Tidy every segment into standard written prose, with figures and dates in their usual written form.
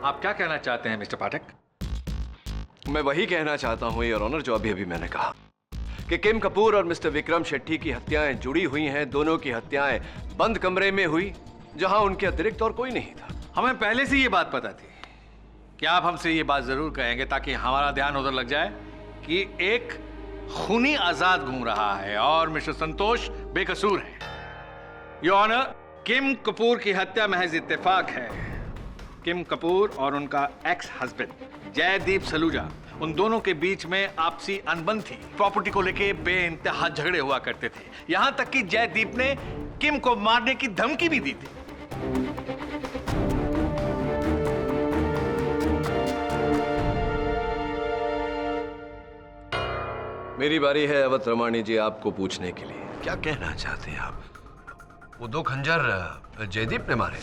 आप क्या कहना चाहते हैं मिस्टर पाठक? मैं वही कहना चाहता हूँ योर ऑनर जो अभी मैंने कहा कि किम कपूर और मिस्टर विक्रम शेट्टी की हत्याएं जुड़ी हुई हैं। दोनों की हत्याएं बंद कमरे में हुई जहां उनके अतिरिक्त और कोई नहीं था। हमें पहले से ये बात पता थी कि आप हमसे ये बात जरूर कहेंगे ताकि हमारा ध्यान उधर लग जाए कि एक खूनी आजाद घूम रहा है और मिस्टर संतोष बेकसूर है। योर ऑनर, किम कपूर की हत्या महज इत्तेफाक है। किम कपूर और उनका एक्स हस्बैंड जयदीप सलूजा, उन दोनों के बीच में आपसी अनबन थी। प्रॉपर्टी को लेके बेइंतहा झगड़े हुआ करते थे, यहां तक कि जयदीप ने किम को मारने की धमकी भी दी थी। मेरी बारी है अवध रमानी जी आपको पूछने के लिए। क्या कहना चाहते हैं आप? वो 2 खंजर जयदीप ने मारे?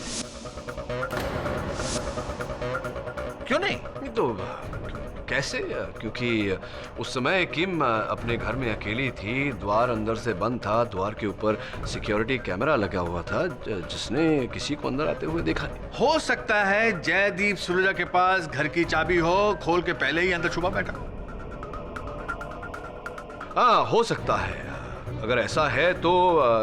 क्यों नहीं? तो कैसे? क्योंकि उस समय किम अपने घर में अकेली थी, द्वार अंदर से बंद था, द्वार के ऊपर सिक्योरिटी कैमरा लगा हुआ था जिसने किसी को अंदर आते हुए देखा नहीं। हो सकता है जयदीप सलूजा के पास घर की चाबी हो, खोल के पहले ही अंदर छुपा बैठा हो। हाँ, हो सकता है। अगर ऐसा है तो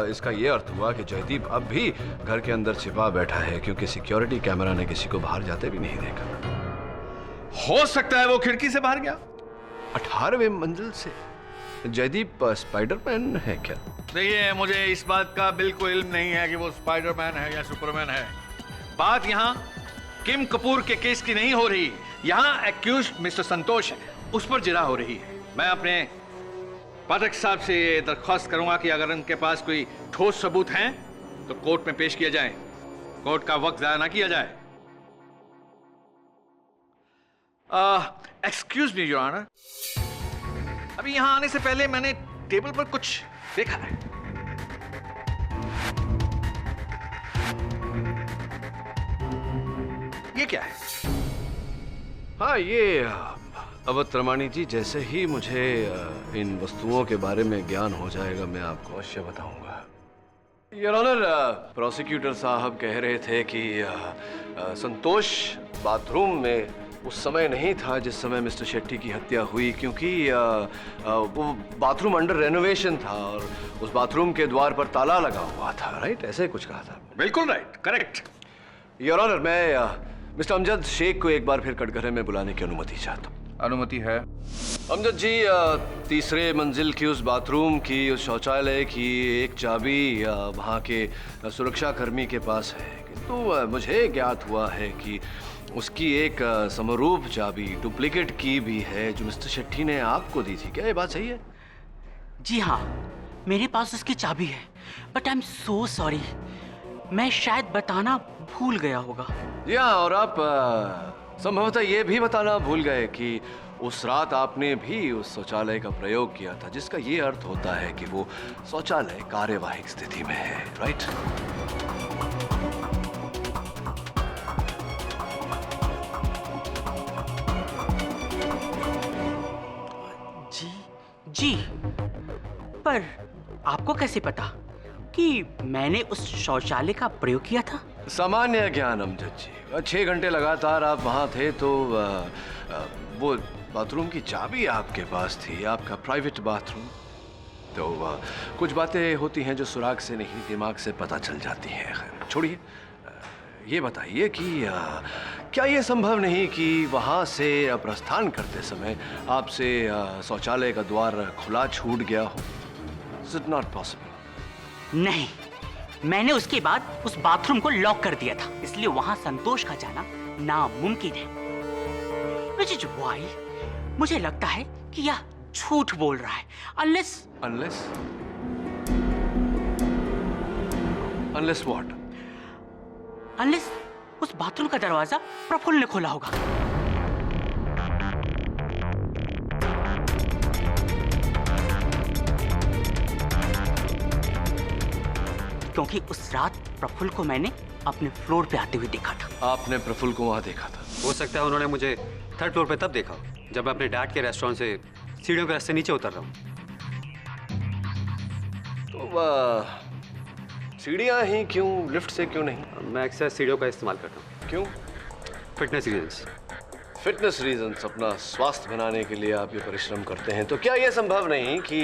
इसका यह अर्थ हुआ कि जयदीप अब भी घर के अंदर छिपा बैठा है क्योंकि सिक्योरिटी कैमरा ने किसी को बाहर जाते भी नहीं देखा। हो सकता है वो खिड़की से बाहर गया। 18वें मंजिल से। जयदीप स्पाइडरमैन है क्या? देखिए, मुझे इस बात का बिल्कुल इल्म नहीं है कि वो स्पाइडरमैन है या सुपरमैन है। बात यहाँ किम कपूर के केस की नहीं हो रही। यहाँ एक्यूज्ड मिस्टर संतोष है, उस पर जिरा हो रही है। मैं अपने पाठक साहब से ये दरख्वास्त करूंगा कि अगर उनके पास कोई ठोस सबूत हैं तो कोर्ट में पेश किया जाए। कोर्ट का वक्त जाया ना किया जाए। एक्सक्यूज मी योर ऑनर, अभी यहां आने से पहले मैंने टेबल पर कुछ देखा है। ये क्या है? हाँ, ये अवध रमानी जी, जैसे ही मुझे इन वस्तुओं के बारे में ज्ञान हो जाएगा मैं आपको अवश्य बताऊंगा। योर ऑनर, प्रोसिक्यूटर साहब कह रहे थे कि संतोष बाथरूम में उस समय नहीं था जिस समय मिस्टर शेट्टी की हत्या हुई, क्योंकि वो बाथरूम अंडर रेनोवेशन था और उस बाथरूम के द्वार पर ताला लगा हुआ था। राइट, ऐसे कुछ कहा था। बिल्कुल राइट, करेक्ट। योर ऑनर, मैं मिस्टर अमजद शेख को एक बार फिर कटघरे में बुलाने की अनुमति चाहता हूँ। अनुमति है। अमजद जी, 3रे मंजिल की उस बाथरूम की, उस शौचालय की एक चाबी वहाँ के सुरक्षा कर्मी के पास है, किंतु मुझे ज्ञात हुआ है कि उसकी एक समरूप चाबी, डुप्लीकेट की भी है जो मिस्टर शेट्टी ने आपको दी थी। क्या ये बात सही है? जी हाँ, मेरे पास उसकी चाबी है, but I am so sorry, मैं शायद बताना भूल गया होगा। जी हाँ, और आप संभवतः ये भी बताना भूल गए कि उस रात आपने भी उस शौचालय का प्रयोग किया था, जिसका ये अर्थ होता है कि वो शौचालय कार्यवाहिक स्थिति में है। राइट? जी, पर आपको कैसे पता कि मैंने उस शौचालय का प्रयोग किया था? सामान्य ज्ञान अमजद जी। 6 घंटे लगातार आप वहाँ थे तो वो बाथरूम की चाबी आपके पास थी, आपका प्राइवेट बाथरूम। तो कुछ बातें होती हैं जो सुराग से नहीं दिमाग से पता चल जाती हैं। खैर छोड़िए, ये बताइए कि क्या ये संभव नहीं कि वहाँ से प्रस्थान करते समय आपसे शौचालय का द्वार खुला छूट गया हो? Is it not possible? नहीं, मैंने उसके बाद उस बाथरूम को लॉक कर दिया था, इसलिए वहां संतोष का जाना नामुमकिन है। Which is why मुझे लगता है कि यह झूठ बोल रहा है। Unless what? Unless उस बाथरूम का दरवाजा प्रफुल्ल ने खोला होगा। क्योंकि उस रात प्रफुल्ल को मैंने अपने फ्लोर पे आते हुए देखा था। आपने प्रफुल्ल को वहां देखा था? हो सकता है उन्होंने मुझे 3rd फ्लोर पे तब देखा जब मैं अपने डैड के रेस्टोरेंट से सीढ़ियों के रास्ते नीचे उतर रहा हूँ। तो सीढ़ियां ही क्यों, लिफ्ट से क्यों नहीं? मैं अक्सर सीढ़ियों का इस्तेमाल करता हूँ। क्यों? Fitness reasons. फिटनेस रीजंस, अपना स्वास्थ्य बनाने के लिए आप ये परिश्रम करते हैं, तो क्या ये संभव नहीं कि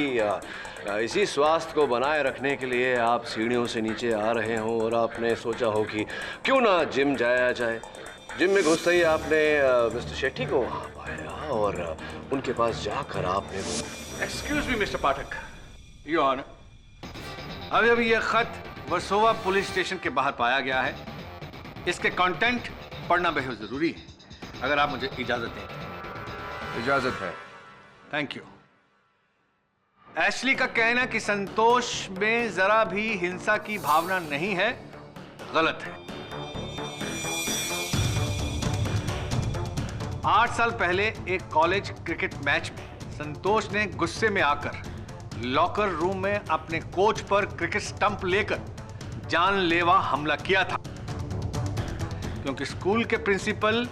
इसी स्वास्थ्य को बनाए रखने के लिए आप सीढ़ियों से नीचे आ रहे हों और आपने सोचा हो कि क्यों ना जिम जाया जाए? जिम में घुसते ही आपने मिस्टर शेट्टी को वहाँ पाया और उनके पास जाकर आपने वो... excuse me mister Pathak, your honour, अभी अभी यह खत वर्सोवा पुलिस स्टेशन के बाहर पाया गया है। इसके कंटेंट पढ़ना बेहद जरूरी है, अगर आप मुझे इजाजत दें। इजाजत है। Thank you. एशली का कहना कि संतोष में जरा भी हिंसा की भावना नहीं है, गलत है। 8 साल पहले एक कॉलेज क्रिकेट मैच में संतोष ने गुस्से में आकर लॉकर रूम में अपने कोच पर क्रिकेट स्टंप लेकर जानलेवा हमला किया था। क्योंकि स्कूल के प्रिंसिपल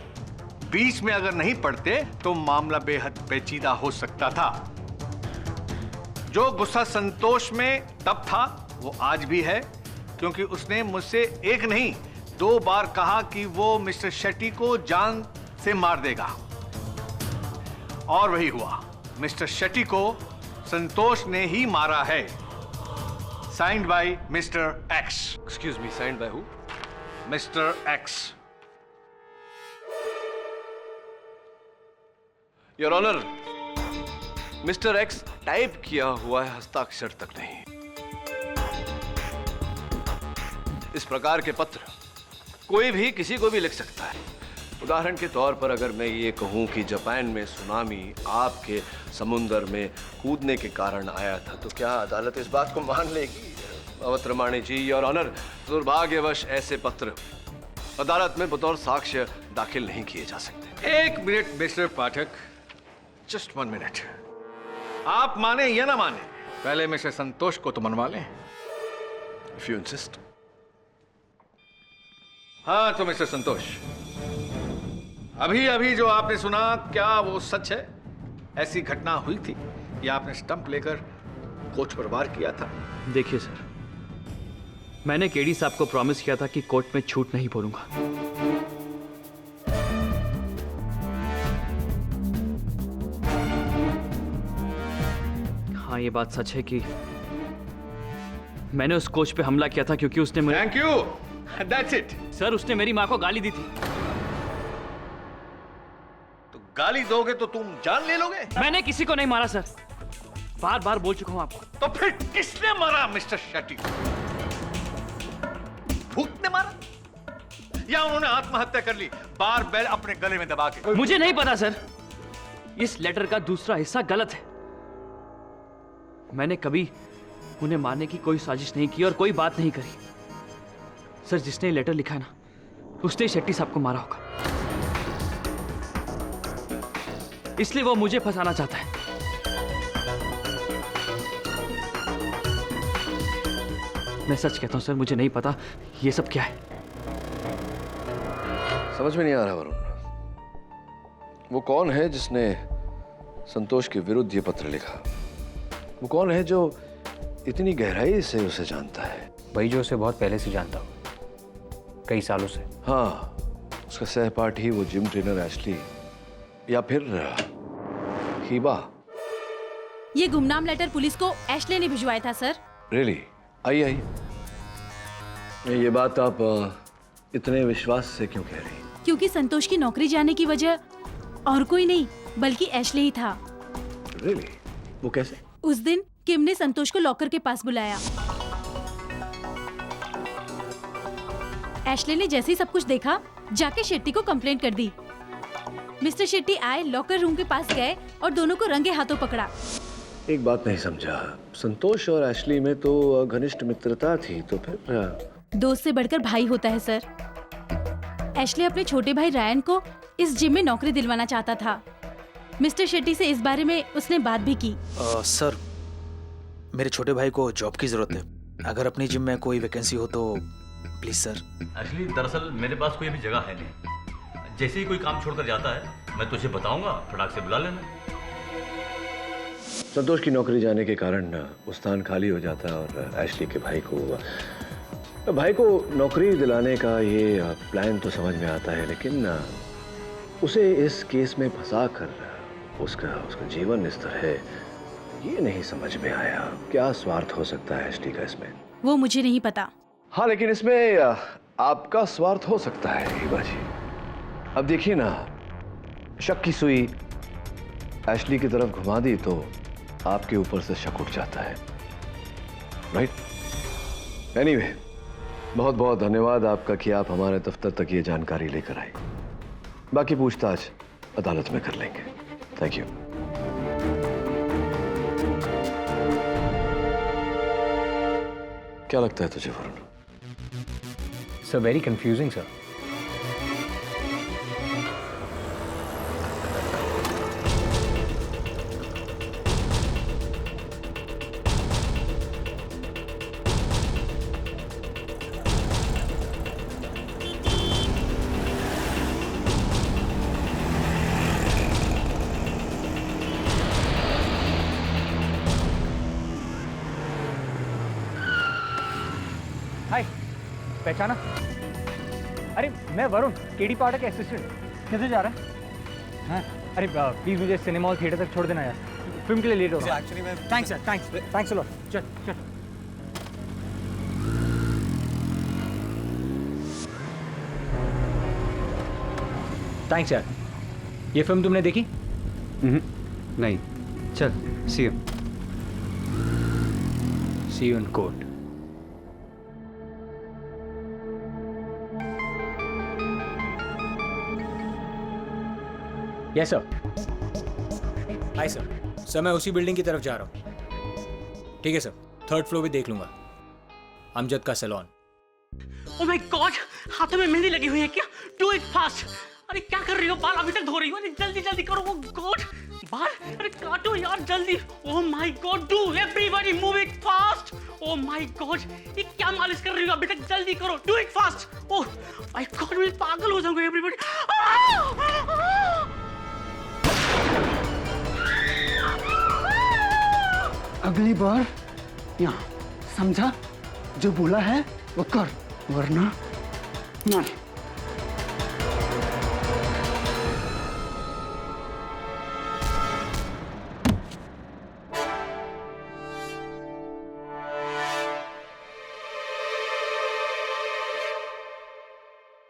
बीच में अगर नहीं पढ़ते तो मामला बेहद पेचीदा हो सकता था। जो गुस्सा संतोष में तब था वो आज भी है, क्योंकि उसने मुझसे एक नहीं 2 बार कहा कि वो मिस्टर शेट्टी को जान से मार देगा, और वही हुआ। मिस्टर शेट्टी को संतोष ने ही मारा है। Signed by mister X. Excuse me, signed by who? Mister X. Your honour, mister X type किया हुआ है, हस्ताक्षर तक नहीं। इस प्रकार के पत्र कोई भी किसी को भी लिख सकता है। उदाहरण के तौर पर अगर मैं ये कहूं कि जापान में सुनामी आपके समुंदर में कूदने के कारण आया था, तो क्या अदालत इस बात को मान लेगी? अवतरमाणी जी, योर ऑनर, दुर्भाग्यवश ऐसे पत्र अदालत में बतौर साक्ष्य दाखिल नहीं किए जा सकते। 1 मिनट मिस्टर पाठक, जस्ट 1 मिनट। आप माने या ना माने, पहले मिस्टर संतोष को तो मनवा लें। If you insist. हाँ तो मिस्टर संतोष, अभी अभी जो आपने सुना, क्या वो सच है? ऐसी घटना हुई थी कि आपने स्टंप लेकर कोच पर वार किया था? देखिए सर, मैंने केडी साहब को प्रॉमिस किया था कि कोर्ट में झूठ नहीं बोलूंगा। हाँ, ये बात सच है कि मैंने उस कोच पे हमला किया था क्योंकि उसने मुझे... thank you, that's it. Sir, उसने मेरी माँ को गाली दी थी। तो गाली दोगे तो तुम जान ले लोगे? मैंने किसी को नहीं मारा सर, बार बार बोल चुका हूं आपको। तो फिर किसने मारा मिस्टर शेट्टी को? भूत ने मारा या उन्होंने आत्महत्या कर ली बार बेल अपने गले में दबा के? मुझे नहीं पता सर, इस लेटर का दूसरा हिस्सा गलत है। मैंने कभी उन्हें मारने की कोई साजिश नहीं की और कोई बात नहीं करी। सर, जिसने ये लेटर लिखा है ना, उसने शेट्टी साहब को मारा होगा, इसलिए वो मुझे फंसाना चाहता है। मैं सच कहता हूं सर, मुझे नहीं पता ये सब क्या है। समझ में नहीं आ रहा वरुण, वो कौन है जिसने संतोष के विरुद्ध ये पत्र लिखा? वो कौन है जो इतनी गहराई से उसे जानता है? भाई, जो उसे बहुत पहले से जानता हूँ, कई सालों से। हाँ, उसका सहपाठी वो जिम ट्रेनर एशली, या फिर हीबा। ये गुमनाम लेटर पुलिस को एशले ने भिजवाया था सर। रियली? आइए आइए। ये बात आप इतने विश्वास से क्यों कह रही? क्योंकि संतोष की नौकरी जाने की वजह और कोई नहीं बल्कि एशले ही था। रियली? वो कैसे? उस दिन किम ने संतोष को लॉकर के पास बुलाया। एशले ने जैसे ही सब कुछ देखा, जाके शेट्टी को कंप्लेंट कर दी। मिस्टर शेट्टी आए, लॉकर रूम के पास गए और दोनों को रंगे हाथों पकड़ा। एक बात नहीं समझा, संतोष और एशली में तो घनिष्ठ मित्रता थी, तो फिर? दोस्त से बढ़कर भाई होता है सर। एशले अपने छोटे भाई रायन को इस जिम में नौकरी दिलवाना चाहता था। मिस्टर शेट्टी से इस बारे में उसने बात भी की। सर, मेरे छोटे भाई को जॉब की जरूरत है। अगर अपनी जिम में कोई वैकेंसी हो तो प्लीज सर। एक्चुअली दरअसल मेरे पास कोई अभी जगह है नहीं। जैसे ही कोई काम छोड़कर जाता है मैं तुझे बताऊंगा, फटाक से बुला लेना। संतोष की नौकरी जाने के कारण वो स्थान खाली हो जाता और एशली के भाई को नौकरी दिलाने का ये प्लान तो समझ में आता है, लेकिन उसे इस केस में फंसा कर उसका जीवन स्तर है, ये नहीं समझ में आया। क्या स्वार्थ हो सकता है एशली का इसमें? वो मुझे नहीं पता। हाँ, लेकिन इसमें आपका स्वार्थ हो सकता है हिबा जी। अब देखिए ना, शक की सुई एशली की तरफ घुमा दी तो आपके ऊपर से शक उठ जाता है, राइट? एनीवे, बहुत बहुत धन्यवाद आपका कि आप हमारे दफ्तर तक ये जानकारी लेकर आए। बाकी पूछताछ अदालत में कर लेंगे। Thank you. क्या लगता है तुझे Varun? Sir very confusing sir. Hi, पहचाना? अरे मैं वरुण, केडी पाठक का असिस्टेंट। कैसे जा रहा है? हाँ, अरे प्लीज मुझे सिनेमा हॉल थिएटर तक छोड़ देना यार, फिल्म के लिए लेट हो रहा है। एक्चुअली मैं थैंक्स यार, थैंक्स अ लॉट। चल चल। थैंक्स यार। ये फिल्म तुमने देखी? नहीं, चल see you. See you in court. Yes sir. Hi sir, मैं उसी बिल्डिंग की तरफ जा रहा हूँ। ठीक है सर, 3rd फ्लोर भी देख लूंगा। अमजद का सैलून। ओह माय गॉड, हाथों में मेहंदी लगी हुई है क्या? Do it fast. अरे क्या कर रही हो? बाल अभी तक धो रही हो? अरे जल्दी जल्दी करो। ओह गॉड, बाल अरे काटो यार जल्दी। Oh my God, do everybody move it fast. Oh my God, ये क्या मालिश कर रही हो? अभी तक जल्दी करो, do it fast. Oh my God, मैं पागल हो जाऊंगा। एवरीबॉडी अगली बार यहाँ, समझा? जो बोला है वो कर, वरना नहीं।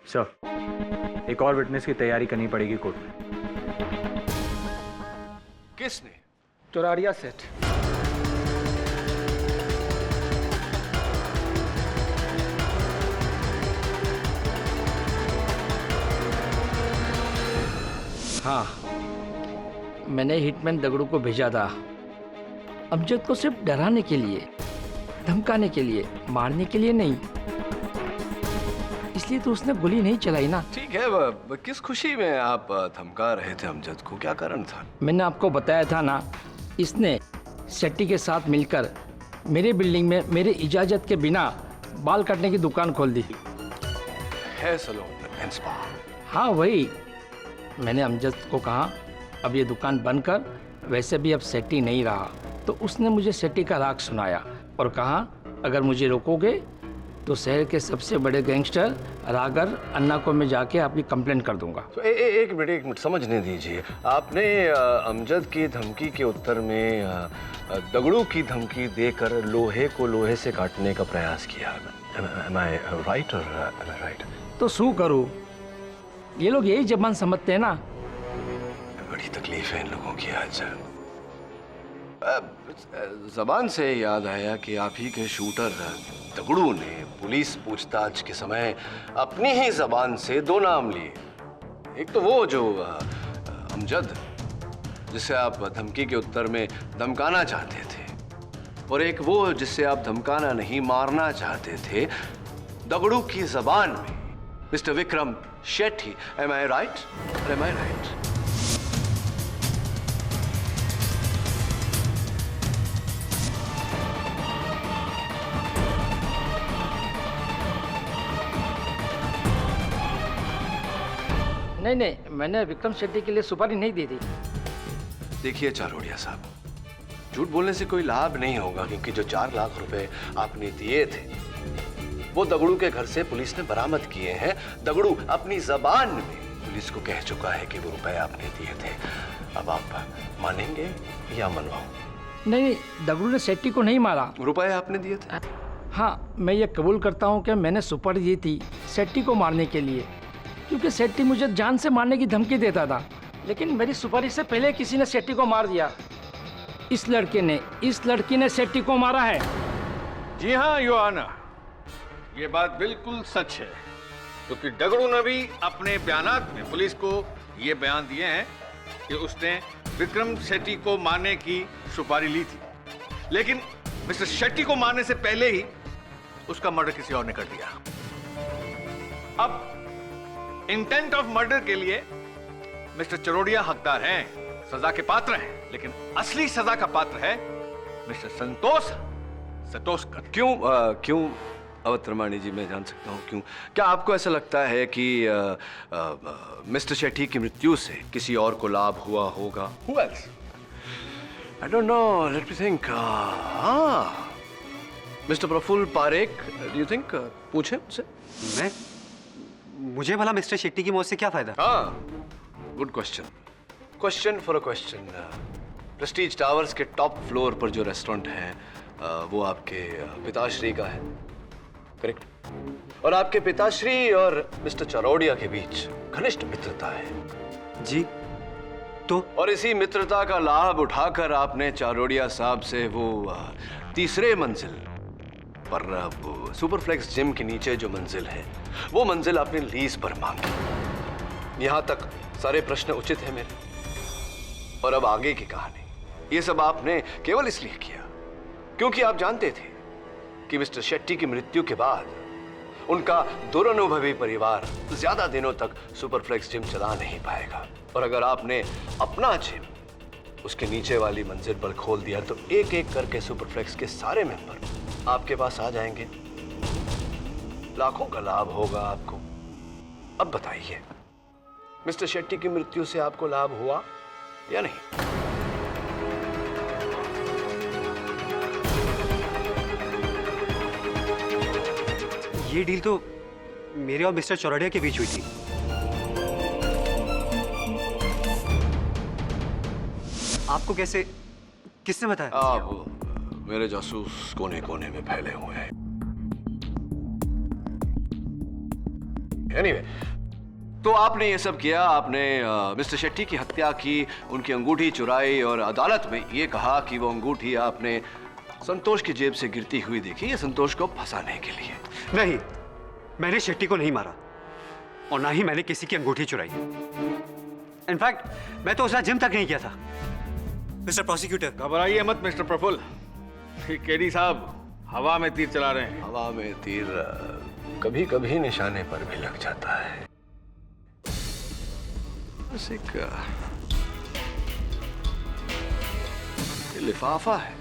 सर, एक और विटनेस की तैयारी करनी पड़ेगी कोर्ट में। किसने? चौरारिया सेठ। हाँ, मैंने हिटमैन दगड़ू को भेजा था अमजद को सिर्फ डराने के लिए, धमकाने के लिए, मारने के लिए नहीं। इसलिए तो उसने गोली नहीं चलाई ना। ठीक है, किस खुशी में आप धमका रहे थे अमजद को? क्या कारण था? मैंने आपको बताया था ना, इसने सेट्टी के साथ मिलकर मेरे बिल्डिंग में मेरे इजाजत के बिना बाल काटने की दुकान खोल दी है। Salon and spa. हाँ वही। मैंने अमजद को कहा अब ये दुकान बंद कर, वैसे भी अब सेट्टी नहीं रहा। तो उसने मुझे सेट्टी का राग सुनाया और कहा अगर मुझे रोकोगे तो शहर के सबसे बड़े गैंगस्टर रागर अन्ना को मैं जाके आपकी कंप्लेंट कर दूंगा। तो एक मिनट समझने दीजिए। आपने अमजद की धमकी के उत्तर में दगड़ू की धमकी देकर लोहे को लोहे से काटने का प्रयास किया। Am I right or am I right? तो शू करूं? ये लोग यही जबान समझते हैं ना। बड़ी तकलीफ है इन लोगों की आज। जबान से याद आया कि आप ही के शूटर दगड़ू ने पुलिस पूछताछ के समय अपनी ही जबान से 2 नाम लिए। एक तो वो जो अमजद, जिसे आप धमकी के उत्तर में धमकाना चाहते थे, और एक वो जिससे आप धमकाना नहीं मारना चाहते थे, दगड़ू की जबान में mister Vikram Shetty. Am I right? Am I right? नहीं, मैंने विक्रम शेट्टी के लिए सुपारी नहीं दी थी। देखिए चारोड़िया साहब, झूठ बोलने से कोई लाभ नहीं होगा, क्योंकि जो 4 लाख रुपए आपने दिए थे वो दगड़ू के घर से पुलिस ने बरामद किए हैं। दगड़ू अपनी जबान में पुलिस को कह चुका है कि वो रुपए आपने दिए थे। अब आप मानेंगे या मनवाऊं? नहीं, दगड़ू ने शेट्टी को नहीं मारा। रुपए आपने दिए थे? हाँ, मैं ये कबूल करता हूँ कि मैंने सुपारी दी थी शेट्टी को मारने के लिए, क्योंकि शेट्टी मुझे जान से मारने की धमकी देता था। लेकिन मेरी सुपारी से पहले किसी ने शेट्टी को मार दिया। इस लड़की ने शेट्टी को मारा है। जी हाँ योर ऑनर, ये बात बिल्कुल सच है, क्योंकि डगड़ू ने भी अपने बयानात में पुलिस को ये बयान दिए हैं कि उसने विक्रम शेट्टी को मारने की सुपारी ली थी, लेकिन मिस्टर शेट्टी को मारने से पहले ही उसका मर्डर किसी और ने कर दिया। अब इंटेंट ऑफ मर्डर के लिए मिस्टर चरोड़िया हकदार हैं, सजा के पात्र हैं, लेकिन असली सजा का पात्र है मिस्टर संतोष का। क्यों अवध रमानी जी, मैं जान सकता हूँ क्यों? क्या आपको ऐसा लगता है कि मिस्टर शेट्टी की मृत्यु से किसी और को लाभ हुआ होगा? Who else? I don't know. Let me think. Mister Prafull Parekh, do you think? पूछे मुझसे। मुझे भला मिस्टर शेट्टी की मौत से क्या फायदा? हाँ, good question. Question for a question. Prestige towers के टॉप फ्लोर पर जो रेस्टोरेंट है वो आपके पिताश्री का है, करेक्ट? और आपके पिताश्री और मिस्टर चरोड़िया के बीच घनिष्ठ मित्रता है। जी, तो? और इसी मित्रता का लाभ उठाकर आपने चरोड़िया साहब से वो तीसरे मंजिल पर वो सुपरफ्लेक्स जिम के नीचे जो मंजिल है, वो मंजिल आपने लीज पर मांगी। यहां तक सारे प्रश्न उचित है मेरे। और अब आगे की कहानी, ये सब आपने केवल इसलिए किया क्योंकि आप जानते थे कि मिस्टर शेट्टी की मृत्यु के बाद उनका दुरनुभवी परिवार ज्यादा दिनों तक सुपरफ्लेक्स जिम चला नहीं पाएगा। और अगर आपने अपना जिम उसके नीचे वाली मंजिल पर खोल दिया तो एक एक करके सुपरफ्लेक्स के सारे मेंबर आपके पास आ जाएंगे, लाखों का लाभ होगा आपको। अब बताइए, मिस्टर शेट्टी की मृत्यु से आपको लाभ हुआ या नहीं? ये डील तो मेरे और मिस्टर चौरड़िया के बीच हुई थी। आपको कैसे, किसने बताया? आप मेरे जासूस कोने कोने में फैले हुए हैं। Anyway, तो आपने ये सब किया, आपने मिस्टर शेट्टी की हत्या की, उनकी अंगूठी चुराई और अदालत में ये कहा कि वो अंगूठी आपने संतोष की जेब से गिरती हुई देखी, ये संतोष को फंसाने के लिए। नहीं, मैंने शेट्टी को नहीं मारा और ना ही मैंने किसी की अंगूठी चुराई। इनफैक्ट मैं तो उसका जिम तक नहीं किया था। मिस्टर प्रोसिक्यूटर, घबराइए मत मिस्टर प्रफुल्ल, केडी साहब हवा में तीर चला रहे हैं। हवा में तीर कभी कभी निशाने पर भी लग जाता है। बस एक लिफाफा है,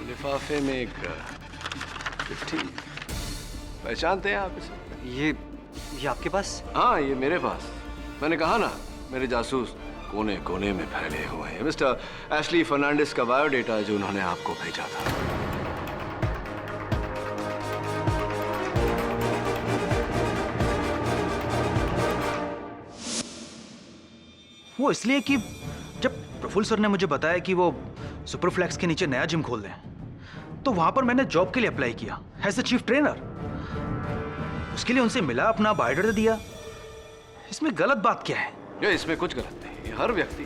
लिफाफे में एक चिट्ठी, पहचानते हैं आप इसे? ये आपके पास? हाँ, ये मेरे पास। मैंने कहा ना, मेरे जासूस कोने कोने में फैले हुए हैं। मिस्टर एशली फर्नांडिस का बायोडेटा जो उन्होंने आपको भेजा था। वो इसलिए कि जब प्रफुल्ल सर ने मुझे बताया कि वो सुपरफ्लेक्स के नीचे नया जिम खोल रहे हैं, तो वहां पर मैंने जॉब के लिए अप्लाई किया एज अ चीफ ट्रेनर। उसके लिए उनसे मिला, अपना बायोडाटा दिया। इसमें गलत बात क्या है? ये इसमें कुछ गलत नहीं। हर व्यक्ति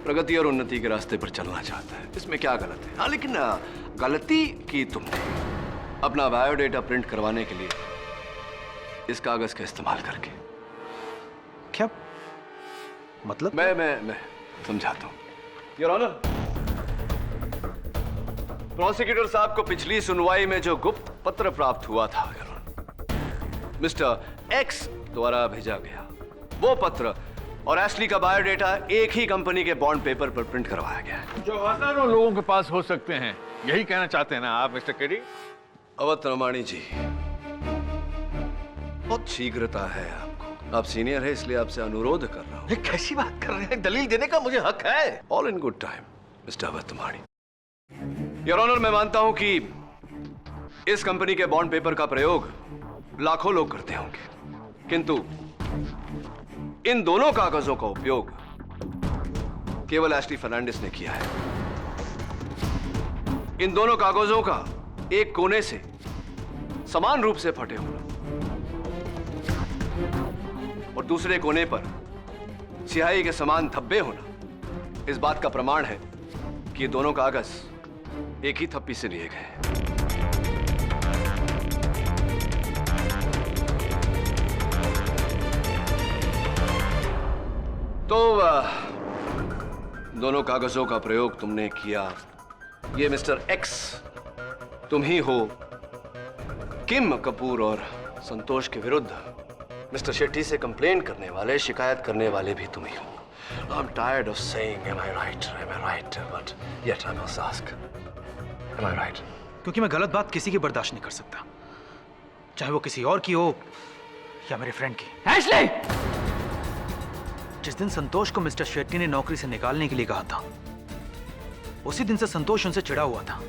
प्रगति और उन्नति के रास्ते पर चलना चाहता है, इसमें क्या गलत है? हाँ, लेकिन गलती की तुमने अपना बायोडेटा प्रिंट करवाने के लिए इस कागज का इस्तेमाल करके। क्या मतलब? मैं समझाता हूँ। योर ऑनर, प्रोसिक्यूटर साहब को पिछली सुनवाई में जो गुप्त पत्र प्राप्त हुआ था, मिस्टर एक्स द्वारा भेजा गया, वो पत्र और एशली का बायोडेटा एक ही कंपनी के बॉन्ड पेपर पर प्रिंट करवाया गया है। जो हजारों लोगों के पास हो सकते हैं, यही कहना चाहते हैं ना आप मिस्टर केडी? अवध रमानी जी, बहुत शीघ्रता है आपको। आप सीनियर है, इसलिए आपसे अनुरोध कर रहा हूँ। ये कैसी बात कर रहे हैं? दलील देने का मुझे हक है। All in good time mister Awadh Ramani. Your honour, मैं मानता हूं कि इस कंपनी के बॉन्ड पेपर का प्रयोग लाखों लोग करते होंगे, किंतु इन दोनों कागजों का उपयोग केवल एशली फर्नांडिस ने किया है। इन दोनों कागजों का एक कोने से समान रूप से फटे होना और दूसरे कोने पर स्याही के समान धब्बे होना इस बात का प्रमाण है कि ये दोनों कागज एक ही थप्पी से लिए गए। तो दोनों कागजों का प्रयोग तुमने किया। ये मिस्टर एक्स तुम ही हो। किम कपूर और संतोष के विरुद्ध मिस्टर शेट्टी से कंप्लेन करने वाले, शिकायत करने वाले भी तुम ही हो। I'm tired of saying am I right, but yet I must ask, am I right? क्योंकि मैं गलत बात किसी की बर्दाश्त नहीं कर सकता, चाहे वो किसी और की हो या मेरे फ्रेंड की। एशली! जिस दिन संतोष को मिस्टर शेट्टी ने नौकरी से निकालने के लिए कहा था, उसी दिन से संतोष उनसे चिढ़ा हुआ था।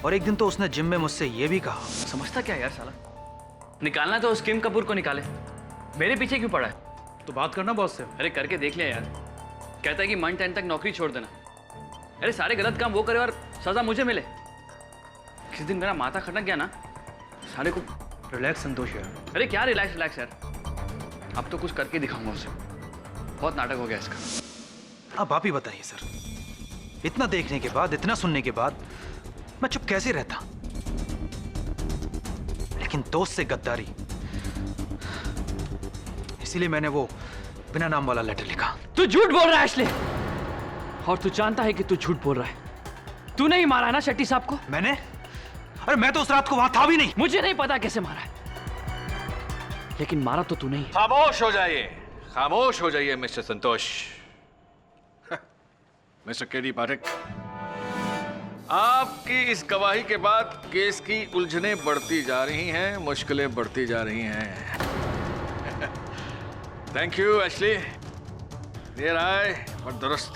और एक दिन तो उसने जिम में मुझसे यह भी कहा। समझता क्या यार साला? निकालना तो उस किम कपूर को निकाले, मेरे पीछे क्यों पड़ा है? तो बात करना बॉस से। अरे करके देख लिया यार, कहता है कि मंथ एंड तक नौकरी छोड़ देना। अरे सारे गलत काम वो करे और सजा मुझे मिले। किस दिन मेरा माथा खटक गया ना, सारे को। रिलैक्स संतोष यार। अरे क्या रिलैक्स यार, अब तो कुछ करके दिखाऊंगा उसे। बहुत नाटक हो गया इसका। अब आप ही बताइए सर, इतना देखने के बाद, इतना सुनने के बाद मैं चुप कैसे रहता? लेकिन दोस्त से गद्दारी, इसीलिए मैंने वो बिना नाम वाला लेटर लिखा। तू झूठ बोल रहा है एशले, और तू जानता है कि तू झूठ बोल रहा है। तूने ही मारा है ना शेट्टी साहब को? मैंने? अरे मैं तो उस रात को वहां था भी नहीं। मुझे नहीं पता कैसे मारा है, लेकिन मारा तो तू नहीं। खामोश हो जाइए, खामोश हो जाइए मिस्टर संतोष। मिस्टर केडी पाठक, आपकी इस गवाही के बाद केस की उलझनें बढ़ती जा रही हैं, मुश्किलें बढ़ती जा रही हैं। थैंक यू एशली, देर आए और दुरुस्त।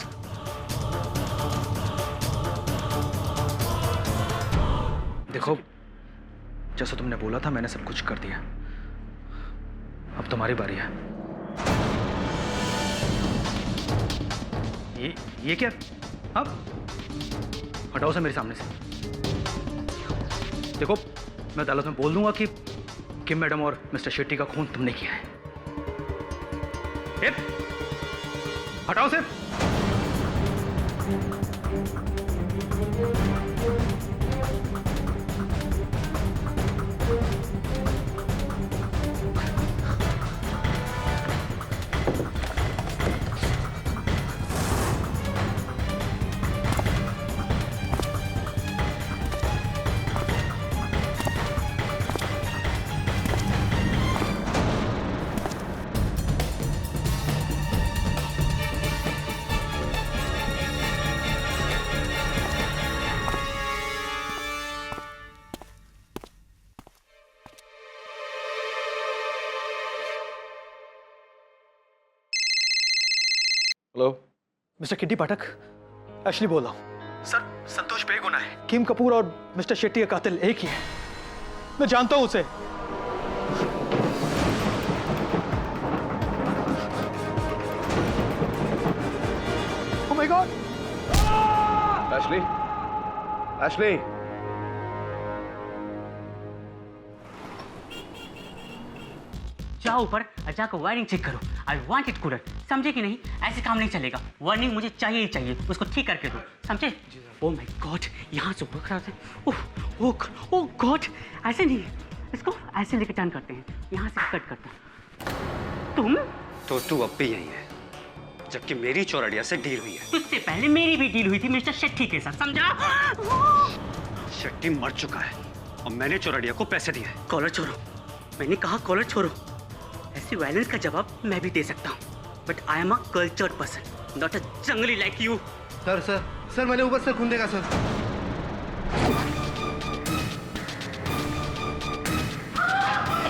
देखो, जैसा तुमने बोला था मैंने सब कुछ कर दिया। अब तुम्हारी बारी है। ये क्या? अब हटाओ से मेरे सामने से। देखो, मैं अदालत में बोल दूंगा कि किम मैडम और मिस्टर शेट्टी का खून तुमने किया है। हटाओ से। हेलो मिस्टर किड्डी पाठक, एशली बोल रहा हूं। सर, संतोष बेगुनाह है। किम कपूर और मिस्टर शेट्टी का कातिल एक ही है। मैं जानता हूं उसे। Oh my God! Ashley, Ashley, जाओ ऊपर और जाकर वायरिंग चेक करो। आई वांट इट कूलर, समझे कि नहीं? ऐसे काम नहीं चलेगा। वायरिंग मुझे चाहिए ही चाहिए, उसको ठीक करके दो, समझे? ओह माय गॉड, यहाँ से वर्क रहा है। ओह गॉड, ऐसे नहीं, इसको ऐसे लेके टर्न करते हैं, यहाँ से कट करते हैं। तुम तो तू अब भी यही है, जबकि मेरी चौरड़िया से डील हुई है। तुझसे पहले मेरी भी डील हुई थी मिस्टर शेट्टी के साथ, समझा? शेट्टी मर चुका है और मैंने चौरड़िया को पैसे दिए। कॉलर छोड़ो, मैंने कहा कॉलर छोड़ो। ऐसी वायलेंस का जवाब मैं भी दे सकता हूँ, but I am a cultured person, not a जंगली लाइक यू। सर मैंने ऊपर से खून देखा सर।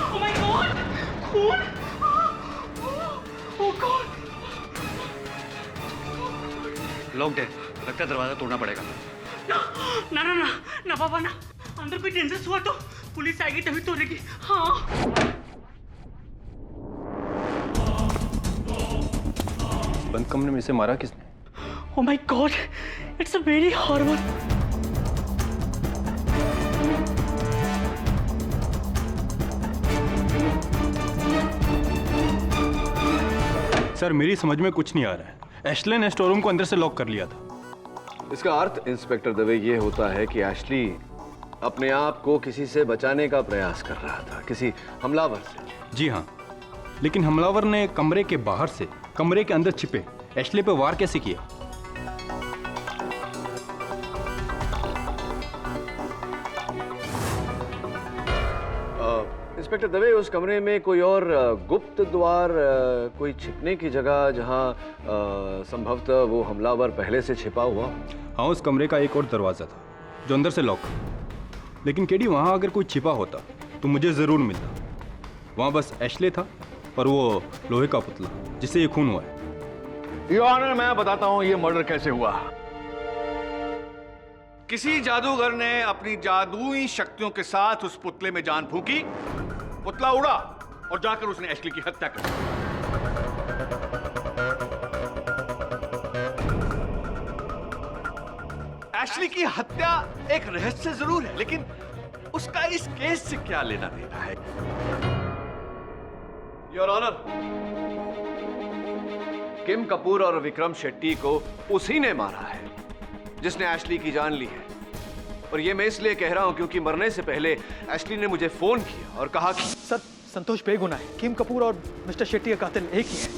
Oh my God! खून! Oh God! लॉक्ड है, लगता है दरवाजा तोड़ना पड़ेगा। ना बाबा ना, अंदर कोई डेंजरस हुआ तो पुलिस आएगी तभी तोड़ेगी। हाँ। बंद कमरे में इसे मारा किसने? Oh my God, it's a very horrible. Sir मेरी समझ में कुछ नहीं आ रहा है। एशले ने स्टोर रूम को अंदर से लॉक कर लिया था। इसका अर्थ इंस्पेक्टर दवे ये होता है कि एशली अपने आप को किसी से बचाने का प्रयास कर रहा था, किसी हमलावर से। जी हाँ, लेकिन हमलावर ने कमरे के बाहर से कमरे के अंदर छिपे एशले पे वार कैसे किया? इंस्पेक्टर दवे, उस कमरे में कोई और गुप्त द्वार, कोई छिपने की जगह जहां संभवतः वो हमलावर पहले से छिपा हुआ? हाँ, उस कमरे का एक और दरवाजा था जो अंदर से लॉक। लेकिन केडी, वहां अगर कोई छिपा होता तो मुझे जरूर मिलता। वहां बस एशले था और वो लोहे का पुतला जिससे ये खून हुआ है। योर ऑनर, मैं बताता हूं ये मर्डर कैसे हुआ। किसी जादूगर ने अपनी जादुई शक्तियों के साथ उस पुतले में जान फूंकी, पुतला उड़ा और जाकर उसने एशली की हत्या कर दी। एशली की हत्या एक रहस्य जरूर है, लेकिन उसका इस केस से क्या लेना देना है? योर ऑनर, किम कपूर और विक्रम शेट्टी को उसी ने मारा है जिसने एशली की जान ली है। और ये मैं इसलिए कह रहा हूं क्योंकि मरने से पहले एशली ने मुझे फोन किया और कहा कि सर, संतोष बेगुनाह है। किम कपूर और मिस्टर शेट्टी का कातिल एक ही है।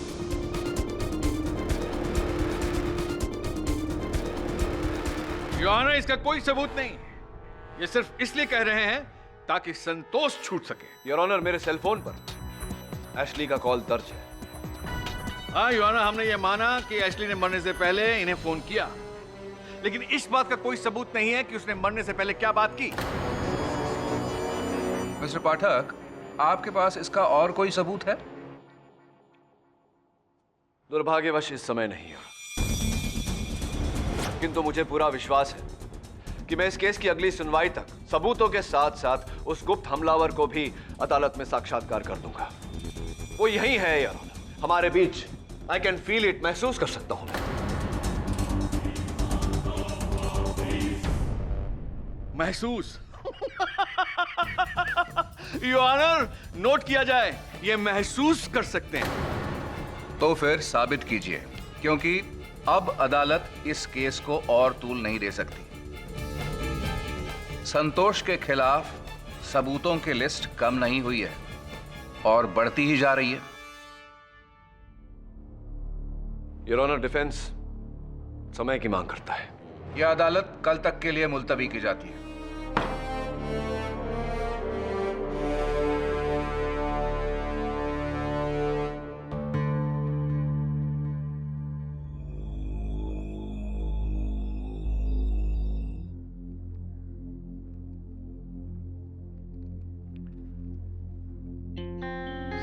योर ऑनर, इसका कोई सबूत नहीं। ये सिर्फ इसलिए कह रहे हैं ताकि संतोष छूट सके। योर ऑनर, मेरे सेल फोन पर एशली का कॉल दर्ज है। हाँ योर ऑनर, हमने ये माना कि एशली ने मरने से पहले इन्हें फोन किया, लेकिन इस बात का कोई सबूत नहीं है कि उसने मरने से पहले क्या बात की। मिस्टर पाठक, आपके पास इसका और कोई सबूत है? दुर्भाग्यवश इस समय नहीं है, किंतु मुझे पूरा विश्वास है कि मैं इस केस की अगली सुनवाई तक सबूतों के साथ साथ उस गुप्त हमलावर को भी अदालत में साक्षात्कार कर दूंगा। वो यही है यार, हमारे बीच। आई कैन फील इट, महसूस कर सकता हूं मैं। महसूस? योर ऑनर, नोट किया जाए, ये महसूस कर सकते हैं। तो फिर साबित कीजिए, क्योंकि अब अदालत इस केस को और तूल नहीं दे सकती। संतोष के खिलाफ सबूतों की लिस्ट कम नहीं हुई है और बढ़ती ही जा रही है। योर ऑनर, डिफेंस समय की मांग करता है। यह अदालत कल तक के लिए मुलतवी की जाती है।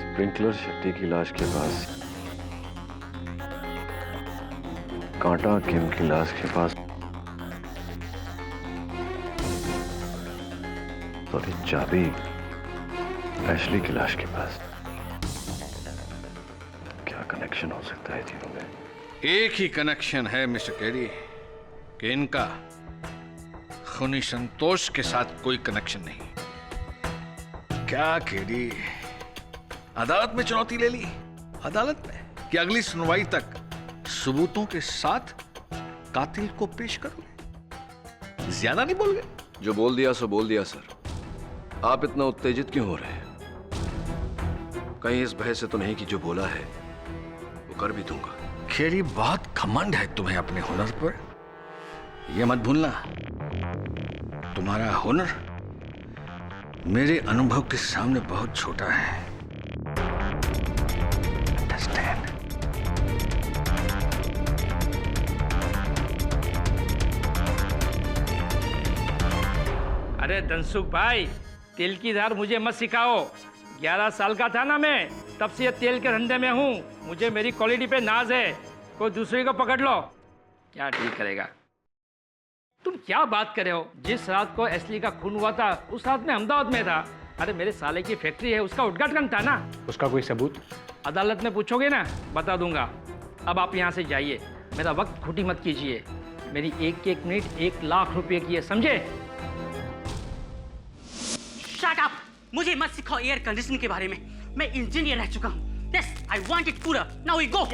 स्प्रिंकलर शेट्टी की लाश के पास, कांटा किम की लाश के पास, और ये चाबी एशली की लाश के पास। क्या कनेक्शन हो सकता है तीनों में? एक ही कनेक्शन है मिस्टर केडी, कि इनका खूनी संतोष के साथ कोई कनेक्शन नहीं। क्या केडी, अदालत में चुनौती ले ली? अदालत में कि अगली सुनवाई तक सबूतों के साथ कातिल को पेश करोगे? ज्यादा नहीं बोल गए? जो बोल दिया सो बोल दिया सर। आप इतना उत्तेजित क्यों हो रहे हैं? कहीं इस भय से तो नहीं कि जो बोला है वो कर भी दूंगा। केडी, बहुत घमंड है तुम्हें अपने हुनर पर। यह मत भूलना, तुम्हारा हुनर मेरे अनुभव के सामने बहुत छोटा है। Understand? अरे धनसुख भाई, तेल की धार मुझे मत सिखाओ। 11 साल का था ना मैं, तब से ये तेल के धंधे में हूँ। मुझे मेरी क्वालिटी पे नाज है। कोई दूसरे को पकड़ लो, क्या ठीक करेगा। तुम क्या बात कर रहे हो? जिस रात को एशली का खून हुआ था उस रात में अहमदाबाद में था। अरे मेरे साले की फैक्ट्री है, उसका उद्घाटन था ना। उसका कोई सबूत? अदालत में पूछोगे ना, बता दूंगा। अब आप यहाँ से जाइए, मेरा वक्त खोटी मत कीजिए। मेरी एक मिनट 1 लाख रुपए की है, समझे? Shut up! मुझे मत सिखाओ एयर कंडीशनिंग के बारे में। मैं इंजीनियर रह चुका हूँ। यस, आई वांट इट पूरा। Now we go.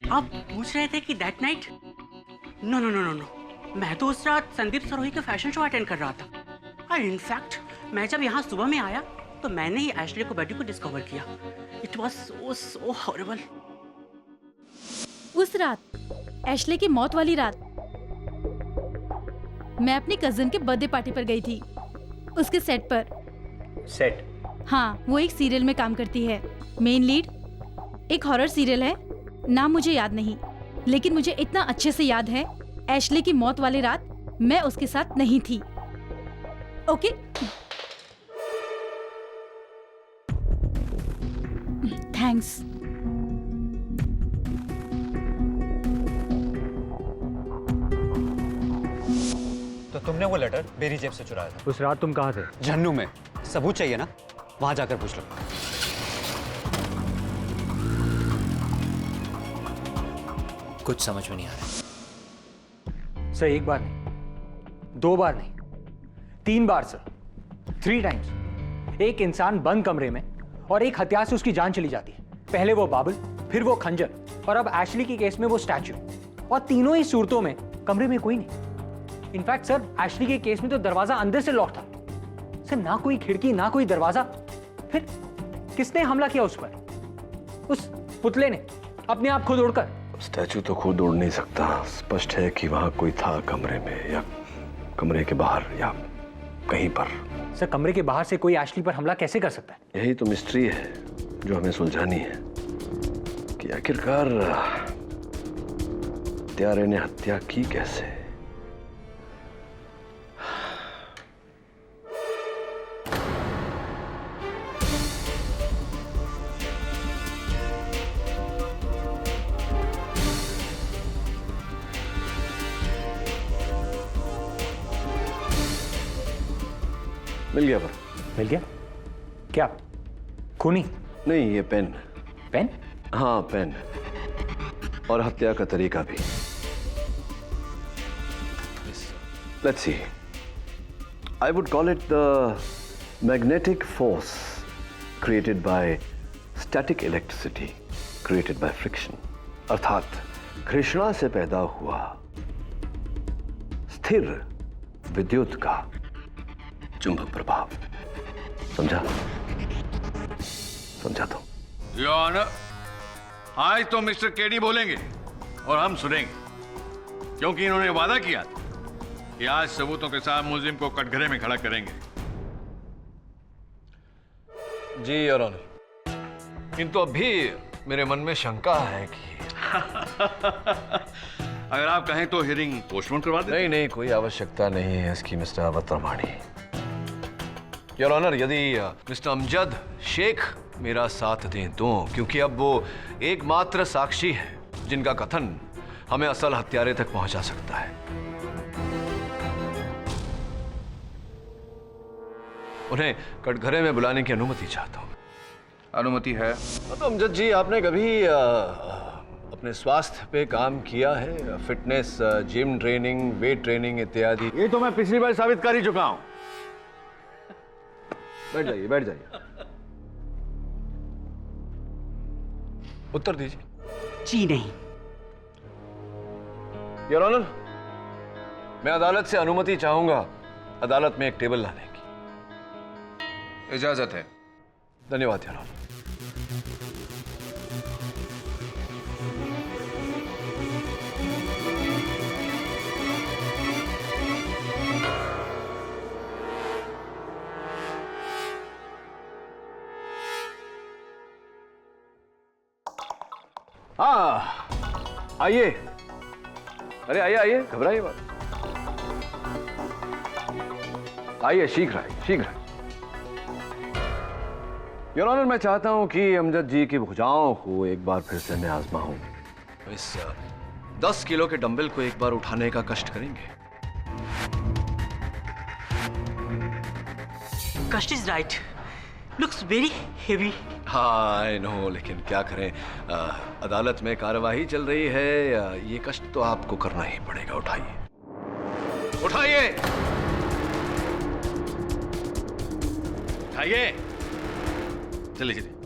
आप पूछ रहे थे कि that night? No no no no no, मैं तो उस रात संदीप सरोही का फैशन शो अटेंड कर रहा था। और इनफैक्ट मैं जब यहाँ सुबह में आया तो मैंने ही एशले को बॉडी को डिस्कवर किया। It was so horrible. उस रात, एशले की मौत वाली रात, मैं अपनी कजिन के बर्थडे पार्टी पर गई थी। उसके सेट पर। सेट? हाँ, वो एक सीरियल में काम करती है। Main lead. एक हॉरर सीरियल है, नाम मुझे याद नहीं, लेकिन मुझे इतना अच्छे से याद है, एशले की मौत वाली रात मैं उसके साथ नहीं थी। ओके? थैंक्स। तो तुमने वो लेटर मेरी जेब से चुराया था? उस रात तुम कहाँ थे? झन्नू में। सबूत चाहिए ना? वहां जाकर पूछ लो। कुछ समझ में नहीं आ रहा। सर, 1 बार नहीं, 2 बार नहीं, 3 बार सर, 3 टाइम्स। एक इंसान बंद कमरे में और एक हथियार से उसकी जान चली जाती है। पहले वो बाबुल, फिर वो खंजर, और अब एशली के केस में वो स्टैचू। और तीनों ही सूरतों में कमरे में कोई नहीं। इनफैक्ट सर, एशली के केस में तो दरवाजा अंदर से लॉक था सर, ना कोई खिड़की ना कोई दरवाजा। फिर किसने हमला किया उस पर? उस पुतले ने, अपने आप खुद उड़कर। स्टैचू तो खुद उड़ नहीं सकता। स्पष्ट है कि वहां कोई था कमरे में, या कमरे के बाहर, या कहीं पर। सर, कमरे के बाहर से कोई एशली पर हमला कैसे कर सकता है? यही तो मिस्ट्री है जो हमें सुलझानी है कि आखिरकार हत्यारे ने हत्या की कैसे। मिल गया पर। मिल गया? क्या? खूनी? नहीं, ये पेन। पेन? हाँ, पेन। और हत्या का तरीका भी। Let's see. I would call it the magnetic force created by static electricity created by friction. अर्थात घर्षणा से पैदा हुआ स्थिर विद्युत का चुंबक प्रभाव। समझा? समझा तो? योर ऑनर, आज तो मिस्टर केडी बोलेंगे और हम सुनेंगे, क्योंकि इन्होंने वादा किया था कि आज सबूतों के साथ मुलजिम को कटघरे में खड़ा करेंगे। जी योर ऑनर, किंतु अभी मेरे मन में शंका है कि अगर आप कहें तो हियरिंग पोस्टपोन करवा दें। नहीं, कोई आवश्यकता नहीं है इसकी मिस्टर अवतरमाणी। योर ऑनर, यदि मिस्टर अमजद शेख मेरा साथ दें तो, क्योंकि अब वो एकमात्र साक्षी है जिनका कथन हमें असल हत्यारे तक पहुंचा सकता है। उन्हें कटघरे में बुलाने की अनुमति चाहता हूं। अनुमति है। तो अमजद जी, आपने कभी अपने स्वास्थ्य पे काम किया है? Fitness, gym training, weight training इत्यादि? ये तो मैं पिछली बार साबित कर ही चुका हूं। बैठ जाइए, बैठ जाइए। उत्तर दीजिए। जी नहीं। योर ऑनर, मैं अदालत से अनुमति चाहूंगा अदालत में एक टेबल लाने की। इजाजत है। धन्यवाद योर ऑनर। हाँ, आइए। अरे आइए आइए, घबराइए मत। आइए, शीघ्र आइए, शीघ्र। योर ऑनर, मैं चाहता हूं कि अमजद जी की भुजाओं को एक बार फिर से मैं आजमाऊं। इस 10 किलो के डंबल को एक बार उठाने का कष्ट करेंगे? कष्ट is right, looks very heavy. हाँ आई नो, लेकिन क्या करें, अदालत में कार्यवाही चल रही है, ये कष्ट तो आपको करना ही पड़ेगा। उठाइए उठाइए उठाइए, चलिए चलिए।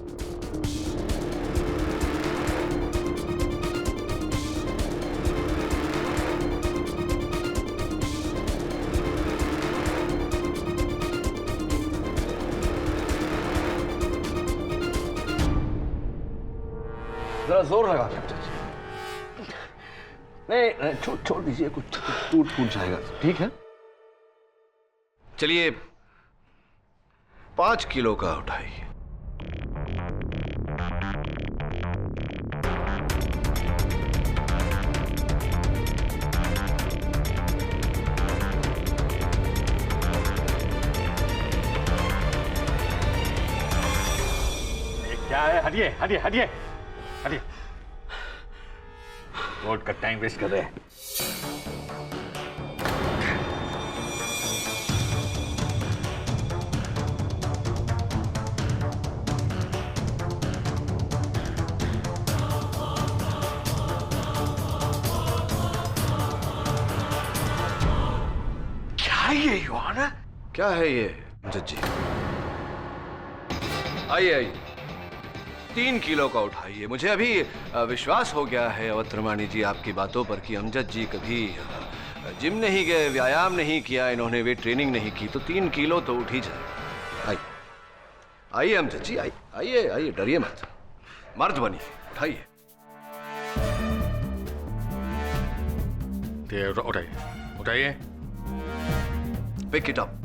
जरा जोर लगा के नहीं, छोड़ दीजिए, कुछ टूट जाएगा, ठीक है। चलिए 5 किलो का उठाइए। क्या है? हटिए हटिए हटिए हटिए, कोर्ट का टाइम वेस्ट कर रहे हैं। क्या है ये योर ऑनर? क्या है ये जज जी? आइए आइए, 3 किलो का उठाइए। मुझे अभी विश्वास हो गया है अवतरमानी जी आपकी बातों पर कि अमजद जी कभी जिम नहीं गए, व्यायाम नहीं किया, इन्होंने वे ट्रेनिंग नहीं की, तो 3 किलो तो उठ ही जाए। आइए आइए अमजद जी, आइए आइए, डरिए मत, मर्द बनिए, उठाइए। उठाइए उठाइए, पिक इट अप।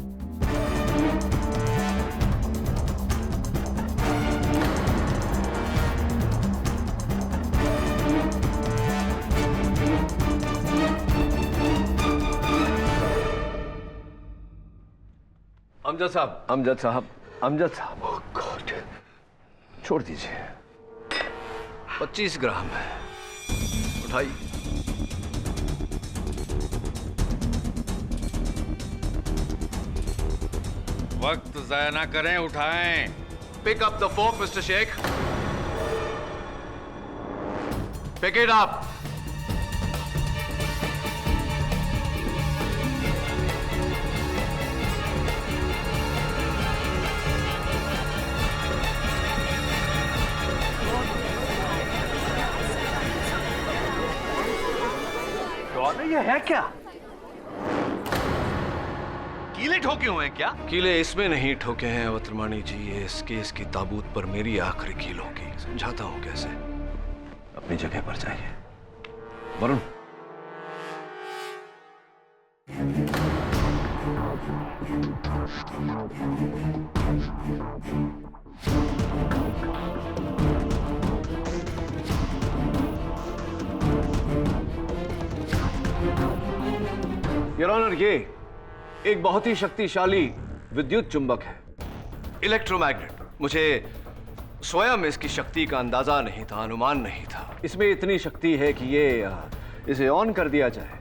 अमजद साहब, ओह गॉड, छोड़ दीजिए, 25 ग्राम है, उठाइए। वक्त जाया ना करें, उठाएं। Pick up the folk mister Sheikh, pick it up. ये है क्या? कीले ठोके हुए हैं क्या? कीले इसमें नहीं ठोके हैं अवतरमानी जी, ये इस केस की ताबूत पर मेरी आखिरी कील होगी। समझाता हूं कैसे। अपनी जगह पर जाइए। वरुण, योर ऑनर, ये एक बहुत ही शक्तिशाली विद्युत चुंबक है, इलेक्ट्रोमैग्नेट। मुझे स्वयं इसकी शक्ति का अंदाजा नहीं था, अनुमान नहीं था। इसमें इतनी शक्ति है कि ये इसे ऑन कर दिया जाए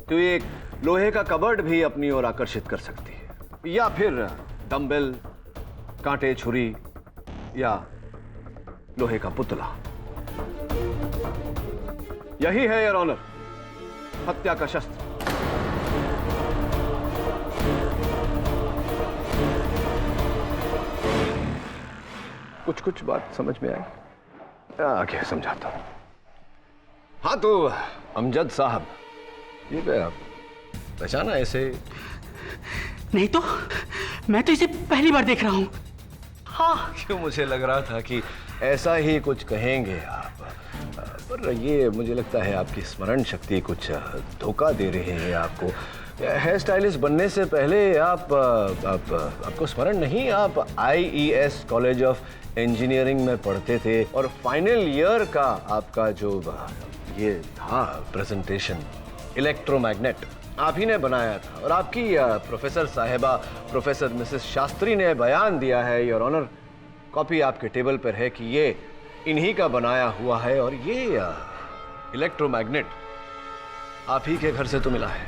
तो ये एक लोहे का कबर्ड भी अपनी ओर आकर्षित कर सकती है, या फिर डंबल, कांटे, छुरी या लोहे का पुतला। यही है योर ऑनर हत्या का शस्त्र। कुछ बात समझ में आई, आगे समझाता हूं। हाँ तो अमजद साहब, ये पहचाना ऐसे? नहीं तो, मैं तो इसे पहली बार देख रहा हूं। हाँ, क्यों मुझे लग रहा था कि ऐसा ही कुछ कहेंगे आप, पर ये मुझे लगता है आपकी स्मरण शक्ति कुछ धोखा दे रही है आपको। हेयर स्टाइलिस्ट बनने से पहले आपको स्मरण नहीं, आप IES कॉलेज ऑफ इंजीनियरिंग में पढ़ते थे और फाइनल ईयर का आपका जो ये था प्रेजेंटेशन, इलेक्ट्रोमैग्नेट आप ही ने बनाया था और आपकी प्रोफेसर साहिबा, प्रोफेसर मिसेस शास्त्री ने बयान दिया है योर ऑनर, कॉपी आपके टेबल पर है कि ये इन्हीं का बनाया हुआ है और ये इलेक्ट्रोमैग्नेट आप ही के घर से तो मिला है।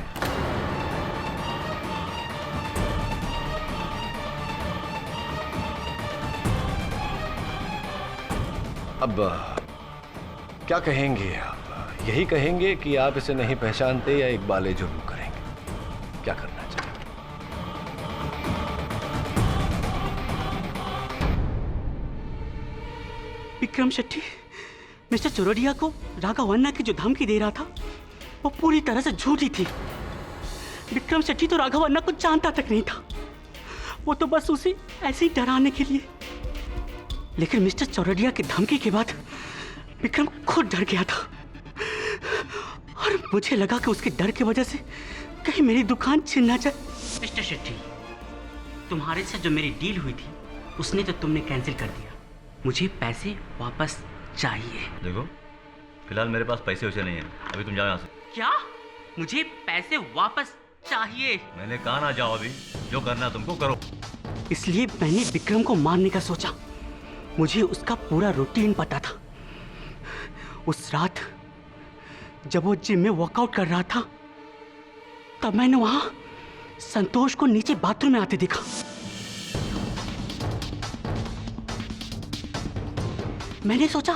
अब क्या कहेंगे आप? यही कहेंगे कि आप इसे नहीं पहचानते या इकबाल जुर्म करेंगे? क्या करना चाहिए? विक्रम शेट्टी मिस्टर चौरडिया को राघवन्ना की जो धमकी दे रहा था वो पूरी तरह से झूठी थी। विक्रम शेट्टी तो राघवन्ना को जानता तक नहीं था, वो तो बस उसे ऐसे ही डराने के लिए। लेकिन मिस्टर चौरडिया की धमकी के बाद विक्रम खुद डर गया था और मुझे लगा कि उसके डर की वजह से कहीं मेरी दुकान छिन ना जाए। मिस्टर शेट्टी, तुम्हारे से जो मेरी डील हुई थी उसने तो तुमने कैंसिल कर दिया। मुझे पैसे वापस चाहिए। देखो, फिलहाल मेरे पास पैसे वैसे नहीं है, अभी तुम जाओ यहाँ से। क्या? मुझे पैसे वापस चाहिए? मैंने कहा ना जाओ, अभी जो करना है तुमको करो। इसलिए मैंने विक्रम को मारने का सोचा। मुझे उसका पूरा रूटीन पता था। उस रात जब वो जिम में वर्कआउट कर रहा था तब मैंने वहां संतोष को नीचे बाथरूम में आते देखा। मैंने सोचा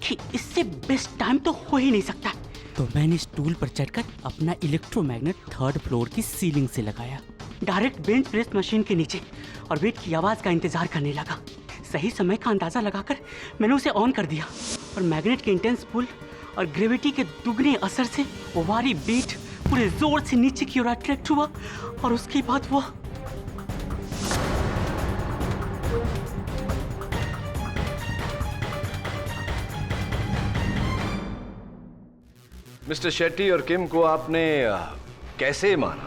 कि इससे बेस्ट टाइम तो हो ही नहीं सकता, तो मैंने स्टूल पर चढ़कर अपना इलेक्ट्रोमैग्नेट 3rd फ्लोर की सीलिंग से लगाया, डायरेक्ट बेंच प्रेस मशीन के नीचे, और वेट की आवाज का इंतजार करने लगा। सही समय का अंदाजा लगाकर मैंने उसे ऑन कर दिया और मैग्नेट के इंटेंस पुल और ग्रेविटी के दुगने असर से ओवारी बीट पूरे जोर से नीचे की ओर अट्रैक्ट हुआ और उसके बाद वो मिस्टर शेट्टी और किम को आपने कैसे मारा?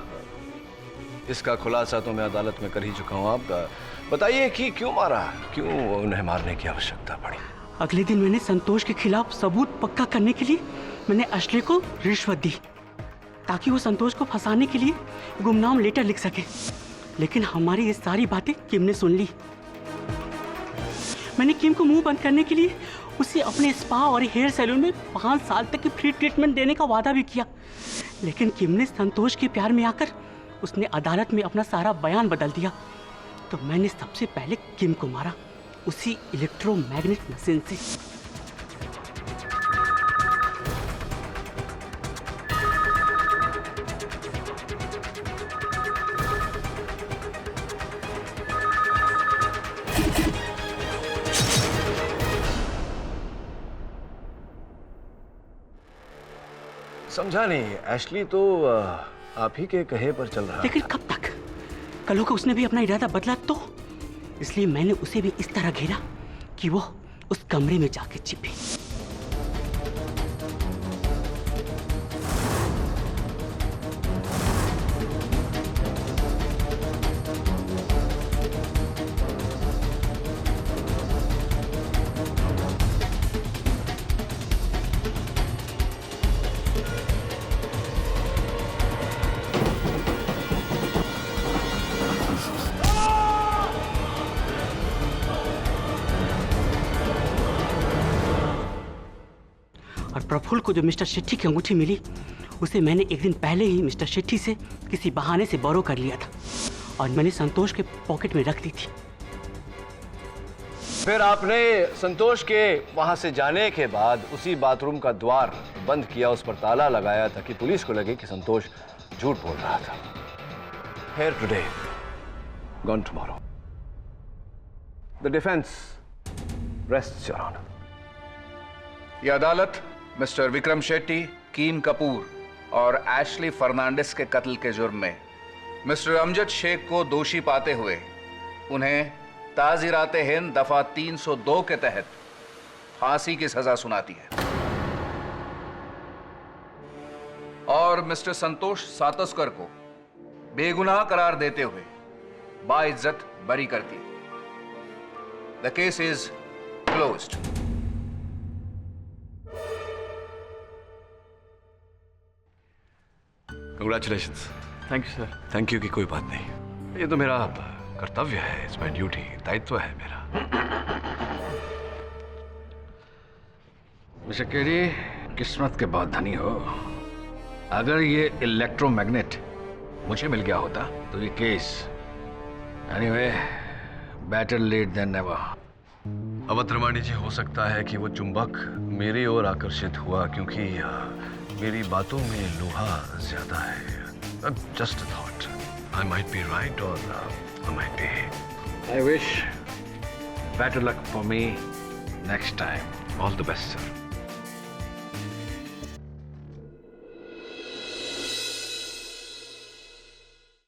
इसका खुलासा तो मैं अदालत में कर ही चुका हूं। आप बताइए कि क्यों मारा, क्यों उन्हें मारने की आवश्यकता पड़ी? अगले दिन मैंने संतोष के खिलाफ सबूत पक्का करने के लिए मैंने एशले को रिश्वत दी ताकि वो संतोष को फंसाने के लिए गुमनाम लेटर लिख सके। लेकिन हमारी ये सारी बातें किम ने सुन ली। मैंने किम को मुंह बंद करने के लिए उसे अपने स्पा और हेयर सैलून में 5 साल तक की फ्री ट्रीटमेंट देने का वादा भी किया। लेकिन किम ने संतोष के प्यार में आकर उसने अदालत में अपना सारा बयान बदल दिया। तो मैंने सबसे पहले किम को मारा, उसी इलेक्ट्रोमैग्नेट मशीन से। समझा नहीं, एशली तो आप ही के कहे पर चल रहा। लेकिन कब तक? कल को उसने भी अपना इरादा बदला तो, इसलिए मैंने उसे भी इस तरह घेरा कि वो उस कमरे में जाके छिपे। और प्रफुल्ल को जो मिस्टर शेट्टी की अंगूठी मिली उसे मैंने एक दिन पहले ही मिस्टर शेट्टी से किसी बहाने से बोरो कर लिया था और मैंने संतोष के पॉकेट में रख दी थी। फिर आपने संतोष के वहां से जाने के बाद उसी बाथरूम का द्वार बंद किया, उस पर ताला लगाया ताकि पुलिस को लगे कि संतोष झूठ बोल रहा था। Here today, gone tomorrow. The defense rests your honor. यह अदालत मिस्टर विक्रम शेट्टी, कीम कपूर और एशली फर्नांडिस के कत्ल के जुर्म में मिस्टर अमजद शेख को दोषी पाते हुए उन्हें ताज़ीराते हिंद दफा 302 के तहत फांसी की सजा सुनाती है और मिस्टर संतोष सातोस्कर को बेगुनाह करार देते हुए बाइज्जत बरी करती है। The case is closed. Congratulations. Thank you sir. Thank you की कोई बात नहीं, ये तो मेरा कर्तव्य है, इट्स माय ड्यूटी, दायित्व है मेरा। मिस्टर केरी, किस्मत के बहुत धनी हो। अगर ये इलेक्ट्रोमैग्नेट मुझे मिल गया होता तो ये case anyway better late than never. अवत्रवाणी जी, हो सकता है कि वो चुंबक मेरी ओर आकर्षित हुआ क्योंकि मेरी बातों में लोहा ज्यादा है। Just a thought, I might be right or I might be. I wish better luck for me next time. All the best sir.